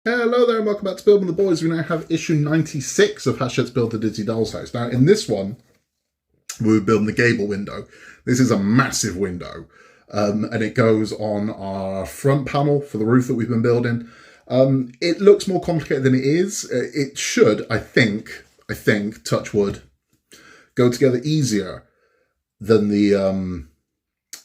Hello there and welcome back to Building the Boys. We now have issue 96 of Hachette's Build the Dizzy Doll's House. Now in this one, we were building the gable window. This is a massive window and it goes on our front panel for the roof that we've been building. It looks more complicated than it is. It should, I think, touch wood, go together easier than the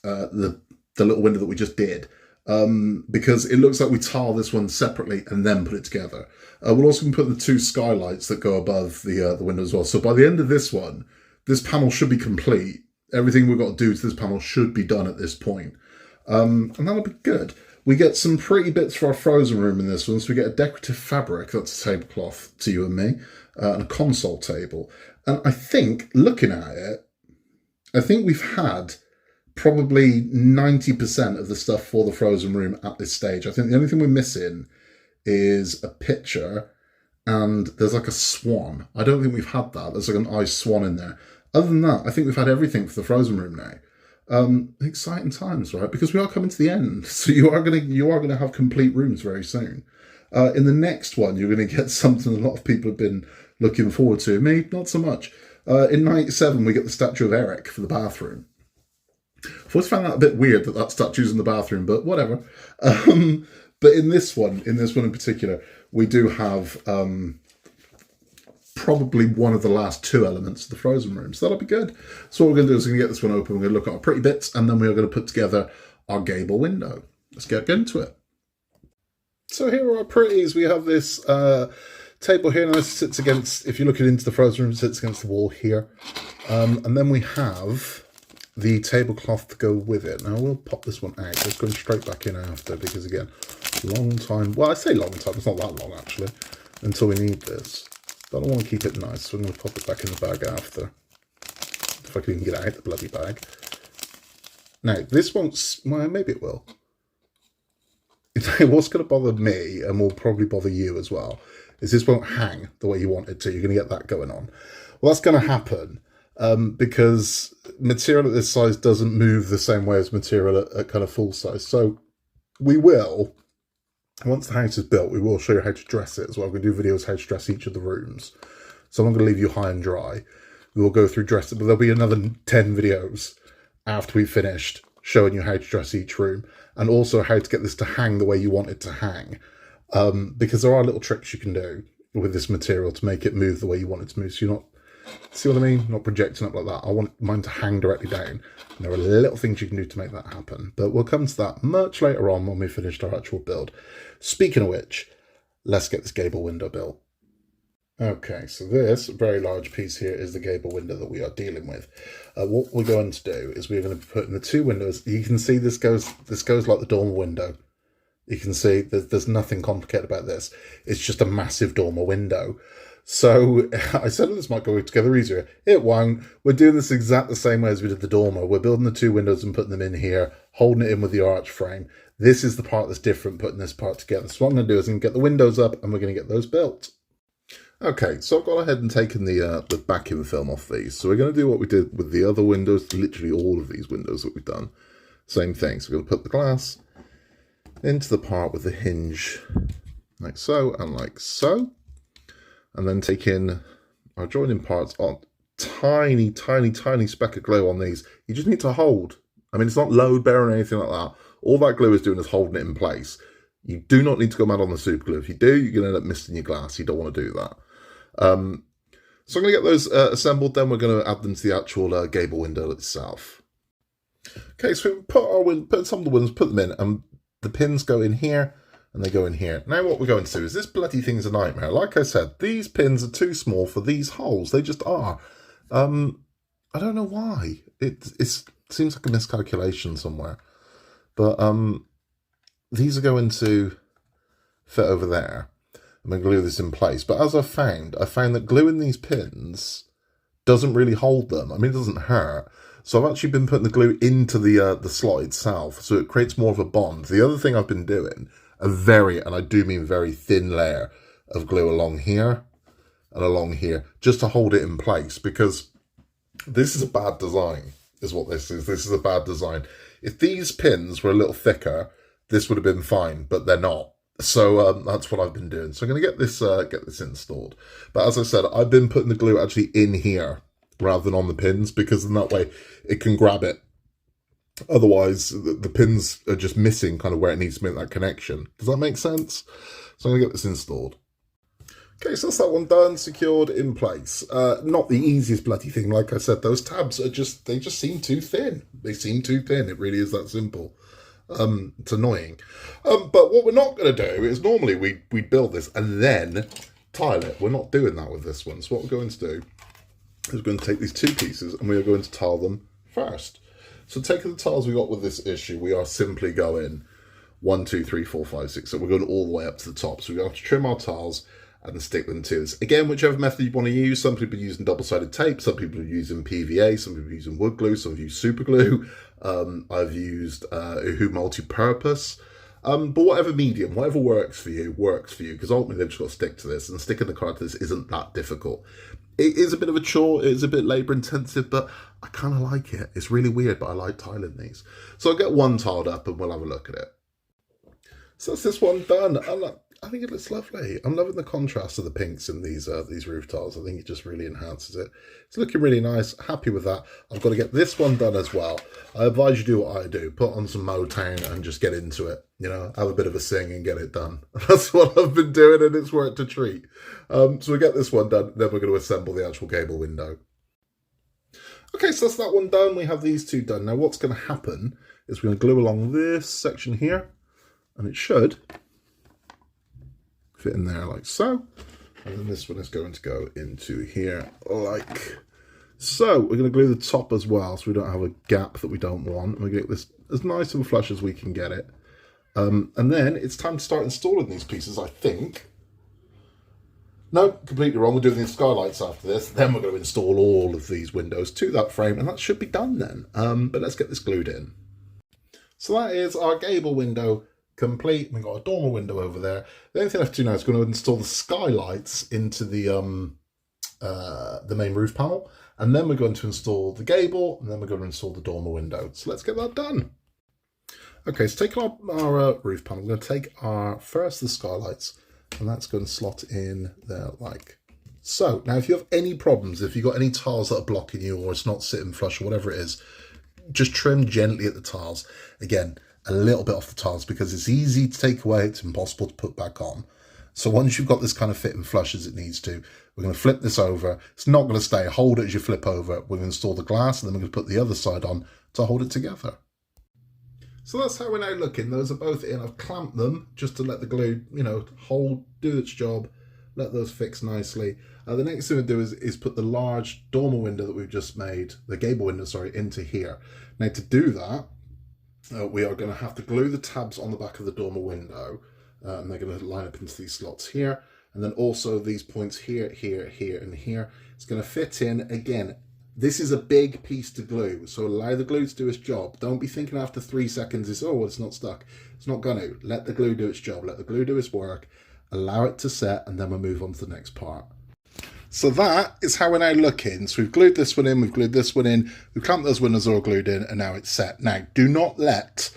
little window that we just did. Because it looks like we tile this one separately and then put it together. We'll also put the two skylights that go above the window as well. So by the end of this one, this panel should be complete. Everything we've got to do to this panel should be done at this point. And that'll be good. We get some pretty bits for our frozen room in this one. So we get a decorative fabric, that's a tablecloth to you and me, and a console table. And I think, looking at it, I think we've had probably 90% of the stuff for the frozen room at this stage. I think the only thing we're missing is a picture and there's like a swan. I don't think we've had that. There's like an ice swan in there. Other than that, I think we've had everything for the frozen room now. Exciting times, right? Because we are coming to the end. So you are gonna have complete rooms very soon. In the next one, you're going to get something a lot of people have been looking forward to. Me, not so much. In 97, we get the statue of Eric for the bathroom. I've always found that a bit weird that statue's in the bathroom, but whatever. But in this one in particular, we do have probably one of the last two elements of the frozen room. So that'll be good. So what we're going to do is we're going to get this one open. We're going to look at our pretty bits, and then we are going to put together our gable window. Let's get into it. So here are our pretties. We have this table here. Now this sits against, if you're looking into the frozen room, it sits against the wall here. And then we have the tablecloth to go with it. Now we'll pop this one out. Just going straight back in after, because again, long time. Well, I say long time. It's not that long actually, until we need this. But I want to keep it nice, so I'm going to pop it back in the bag after. If I can get out the bloody bag. Now this won't. Well, maybe it will. What's going to bother me, and will probably bother you as well, is this won't hang the way you want it to. You're going to get that going on. Well, that's going to happen. Because material at this size doesn't move the same way as material at kind of full size. So we will, once the house is built, we will show you how to dress it as well. We're going to do videos how to dress each of the rooms. So I'm not going to leave you high and dry. We will go through dressing, but there'll be another 10 videos after we've finished showing you how to dress each room, and also how to get this to hang the way you want it to hang. Because there are little tricks you can do with this material to make it move the way you want it to move. So you're not, see what I mean? Not projecting up like that. I want mine to hang directly down. And there are little things you can do to make that happen. But we'll come to that much later on when we finished our actual build. Speaking of which, let's get this gable window built. Okay, so this very large piece here is the gable window that we are dealing with. What we're going to do is we're going to be putting the two windows. You can see this goes like the dormer window. You can see there's nothing complicated about this. It's just a massive dormer window. So I said this might go together easier. It won't. We're doing this exact the same way as we did the dormer. We're building the two windows and putting them in here, holding it in with the arch frame. This is the part that's different, putting this part together. So what I'm going to do is I'm going to get the windows up and we're going to get those built. Okay, so I've gone ahead and taken the backing film off these. So we're going to do what we did with the other windows, literally all of these windows that we've done. Same thing. So we're going to put the glass into the part with the hinge, like so and like so. And then take in our joining parts on tiny, tiny, tiny speck of glue on these. You just need to hold. I mean, it's not load bearing or anything like that. All that glue is doing is holding it in place. You do not need to go mad on the super glue. If you do, you're going to end up missing your glass. You don't want to do that. So I'm going to get those assembled. Then we're going to add them to the actual gable window itself. Okay, so we put some of the windows, put them in, and the pins go in here. And they go in here. Now what we're going to do is, this bloody thing's a nightmare. Like I said, these pins are too small for these holes. They just are. I don't know why. It seems like a miscalculation somewhere. But these are going to fit over there. I'm going to glue this in place. But as I found that gluing these pins doesn't really hold them. I mean, it doesn't hurt. So I've actually been putting the glue into the slot itself. So it creates more of a bond. The other thing I've been doing, and I do mean very thin layer of glue along here and along here, just to hold it in place, because this is a bad design, is what this is. This is a bad design. If these pins were a little thicker, this would have been fine, but they're not. So that's what I've been doing. So I'm going to get this installed. But as I said, I've been putting the glue actually in here rather than on the pins, because in that way it can grab it. Otherwise, the pins are just missing kind of where it needs to make that connection. Does that make sense? So I'm going to get this installed. Okay, so that's that one done, secured, in place. Not the easiest bloody thing. Like I said, those tabs are they just seem too thin. They seem too thin. It really is that simple. It's annoying. But what we're not going to do is normally we build this and then tile it. We're not doing that with this one. So what we're going to do is we're going to take these two pieces and we are going to tile them first. So taking the tiles we got with this issue, we are simply going 1, 2, 3, 4, 5, 6. So we're going all the way up to the top. So we're going to trim our tiles and stick them to this. Again, whichever method you want to use. Some people are using double-sided tape, some people are using PVA, some people are using wood glue, some have used super glue. I've used Uhu multi-purpose. But whatever medium, whatever works for you, because ultimately they've just got to stick to this, and sticking the card to this isn't that difficult. It is a bit of a chore, it is a bit labour intensive, but I kind of like it. It's really weird, but I like tiling these. So I'll get one tiled up and we'll have a look at it. So that's this one done. I think it looks lovely. I'm loving the contrast of the pinks in these roof tiles. I think it just really enhances it. It's looking really nice. Happy with that. I've got to get this one done as well. I advise you do what I do. Put on some Motown and just get into it. You know, have a bit of a sing and get it done. That's what I've been doing, and it's worked a treat. So we get this one done. Then we're going to assemble the actual gable window. Okay, so that's that one done. We have these two done. Now what's going to happen is we're going to glue along this section here, and it should fit in there like so, and then this one is going to go into here like so. We're going to glue the top as well, so we don't have a gap that we don't want. We're going to get this as nice and flush as we can get it, and then it's time to start installing these pieces, I think. No, completely wrong. We're doing the skylights after this. Then we're going to install all of these windows to that frame, and that should be done then. But let's get this glued in. So that is our gable window complete. We've got a dormer window over there. The only thing I have to do now is going to install the skylights into the main roof panel, and then we're going to install the gable, and then we're going to install the dormer window. So let's get that done. Okay, so taking our roof panel, we're going to take the skylights, and that's going to slot in there like so. Now, if you have any problems, if you've got any tiles that are blocking you, or it's not sitting flush, or whatever it is, just trim gently at the tiles. Again, a little bit off the tiles, because it's easy to take away, it's impossible to put back on. So once you've got this kind of fit and flush as it needs to, we're going to flip this over. It's not going to stay. Hold it as you flip over. We're going to install the glass, and then we're going to put the other side on to hold it together. So that's how we're now looking. Those are both in. I've clamped them just to let the glue, you know, do its job, let those fix nicely. The next thing we'll do is put the large dormer window that we've just made, the gable window, sorry, into here. Now to do that, we are going to have to glue the tabs on the back of the dormer window, and they're going to line up into these slots here, and then also these points here, here, here, and here. It's going to fit in. Again, this is a big piece to glue, so allow the glue to do its job. Don't be thinking after 3 seconds, it's not stuck. It's not going to. Let the glue do its job. Let the glue do its work. Allow it to set, and then we'll move on to the next part. So that is how we're now looking. So we've glued this one in, we've glued this one in, we've clamped those windows all glued in, and now it's set. Now, do not let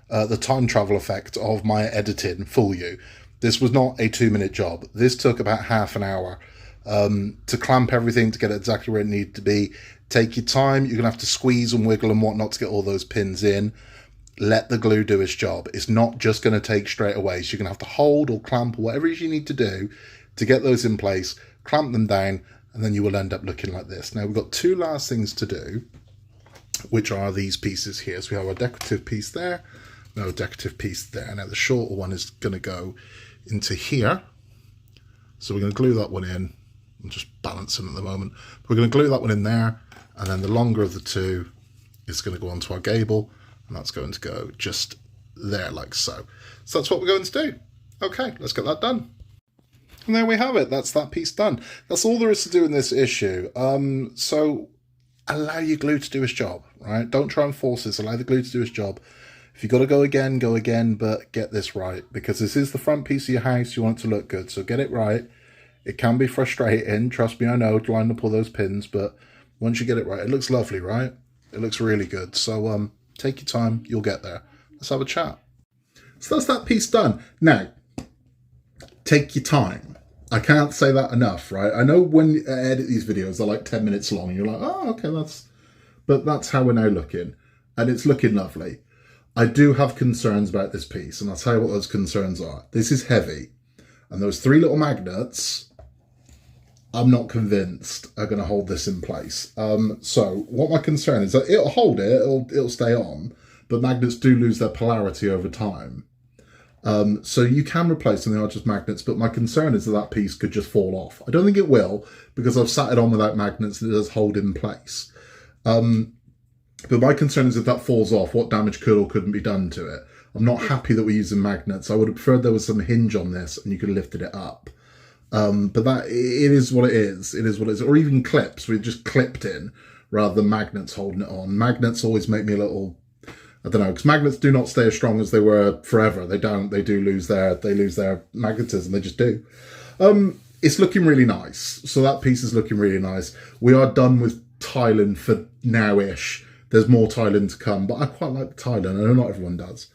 the time travel effect of my editing fool you. This was not a 2-minute job. This took about half an hour to clamp everything, to get it exactly where it needed to be. Take your time. You're going to have to squeeze and wiggle and whatnot to get all those pins in. Let the glue do its job. It's not just going to take straight away. So you're going to have to hold or clamp or whatever it is you need to do to get those in place, clamp them down, and then you will end up looking like this. Now, we've got 2 last things to do, which are these pieces here. So we have our decorative piece there, we have a decorative piece there. Now, the shorter one is going to go into here. So we're going to glue that one in. I'm just balancing at the moment. We're going to glue that one in there, and then the longer of the 2 is going to go onto our gable, and that's going to go just there like so. So that's what we're going to do. Okay, let's get that done. And there we have it. That's that piece done. That's all there is to do in this issue. So allow your glue to do its job, right? Don't try and force this. Allow the glue to do its job. If you've got to go again, but get this right, because this is the front piece of your house. You want it to look good, so get it right. It can be frustrating. Trust me, I know, to line up all those pins, but once you get it right, it looks lovely, right? It looks really good. So take your time. You'll get there. Let's have a chat. So that's that piece done. Now, take your time. I can't say that enough, right? I know when I edit these videos, they're like 10 minutes long. You're like, oh, okay, but that's how we're now looking. And it's looking lovely. I do have concerns about this piece, and I'll tell you what those concerns are. This is heavy. And those 3 little magnets, I'm not convinced are going to hold this in place. So what my concern is that it'll hold it, it'll stay on, but magnets do lose their polarity over time. So you can replace them, they are just magnets, but my concern is that that piece could just fall off. I don't think it will, because I've sat it on without magnets and it does hold in place. But my concern is if that falls off, what damage could or couldn't be done to it. I'm not happy that we're using magnets. I would have preferred there was some hinge on this and you could have lifted it up. But that, it is what it is. It is what it is. Or even clips, we just clipped in rather than magnets holding it on. Magnets always make me a little, I don't know, because magnets do not stay as strong as they were forever. They don't. They lose their magnetism. They just do. It's looking really nice. So that piece is looking really nice. We are done with tiling for now-ish. There's more tiling to come, but I quite like the tiling. I know not everyone does.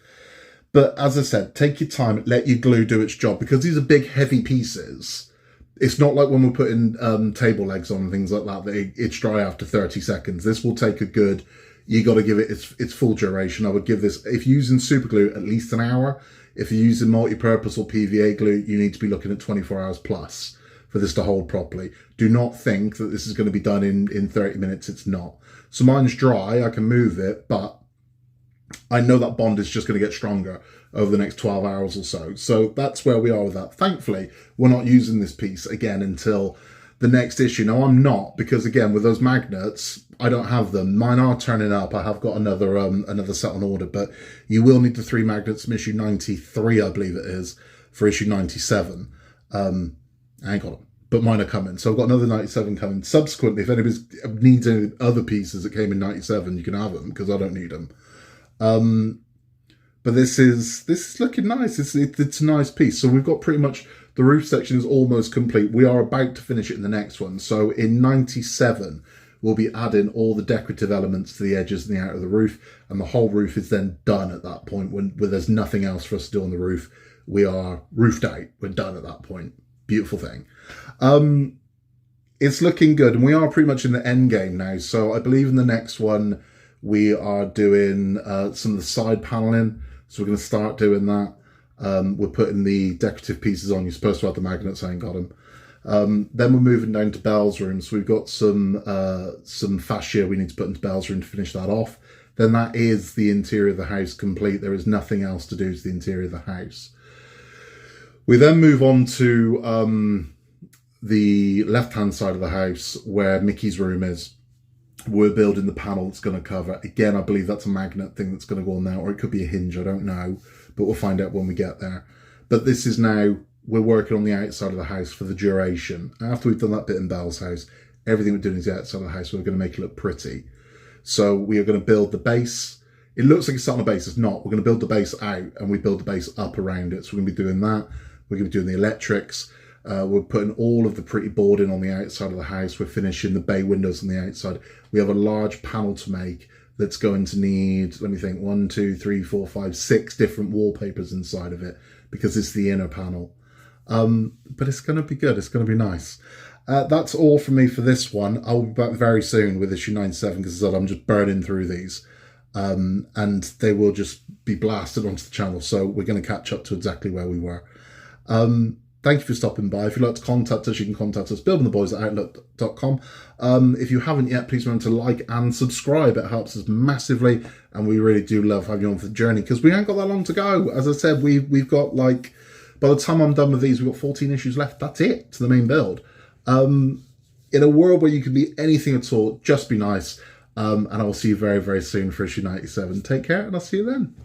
But as I said, take your time, let your glue do its job, because these are big, heavy pieces. It's not like when we're putting table legs on and things like that, that it's dry after 30 seconds. This will take a good, you got to give it its full duration. I would give this, if you're using super glue, at least an hour. If you're using multi-purpose or PVA glue, you need to be looking at 24 hours plus for this to hold properly. Do not think that this is going to be done in 30 minutes. It's not. So mine's dry, I can move it, but I know that bond is just going to get stronger over the next 12 hours or so. So that's where we are with that. Thankfully, we're not using this piece again until the next issue. Now, I'm not, because again, with those magnets, I don't have them. Mine are turning up. I have got another set on order, but you will need the 3 magnets from issue 93, I believe it is, for issue 97. I ain't got them, but mine are coming. So I've got another 97 coming. Subsequently, if anybody needs any other pieces that came in 97, you can have them, because I don't need them. But this is looking nice. It's a nice piece. So we've got pretty much, the roof section is almost complete. We are about to finish it in the next one. So in 97, we'll be adding all the decorative elements to the edges and the outer of the roof, and the whole roof is then done at that point when there's nothing else for us to do on the roof. We are roofed out. We're done at that point. Beautiful thing. It's looking good, and we are pretty much in the end game now. So I believe in the next one, we are doing some of the side paneling. So we're going to start doing that. We're putting the decorative pieces on. You're supposed to have the magnets. I ain't got them. Then we're moving down to Belle's room. So we've got some fascia we need to put into Belle's room to finish that off. Then that is the interior of the house complete. There is nothing else to do to the interior of the house. We then move on to the left-hand side of the house where Mickey's room is. We're building the panel that's going to cover. Again, I believe that's a magnet thing that's going to go on there, or it could be a hinge, I don't know, but we'll find out when we get there. But this is now, we're working on the outside of the house for the duration. After we've done that bit in Belle's house, everything we're doing is the outside of the house. We're going to make it look pretty. So we are going to build the base. It looks like it's on a base, it's not. We're going to build the base out, and we build the base up around it. So we're going to be doing that. We're going to be doing the electrics. We're putting all of the pretty boarding on the outside of the house. We're finishing the bay windows on the outside. We have a large panel to make that's going to need, let me think, 1, 2, 3, 4, 5, 6 different wallpapers inside of it, because it's the inner panel. But it's going to be good. It's going to be nice. That's all from me for this one. I'll be back very soon with issue 97, because as I said, I'm just burning through these. And they will just be blasted onto the channel. So we're going to catch up to exactly where we were. Thank you for stopping by. If you'd like to contact us, you can contact us, buildingtheboys@outlook.com. If you haven't yet, please remember to like and subscribe. It helps us massively, and we really do love having you on for the journey, because we ain't got that long to go. As I said, we've got, like, by the time I'm done with these, we've got 14 issues left. That's it to the main build. In a world where you can be anything at all, just be nice. And I will see you very, very soon for issue 97. Take care, and I'll see you then.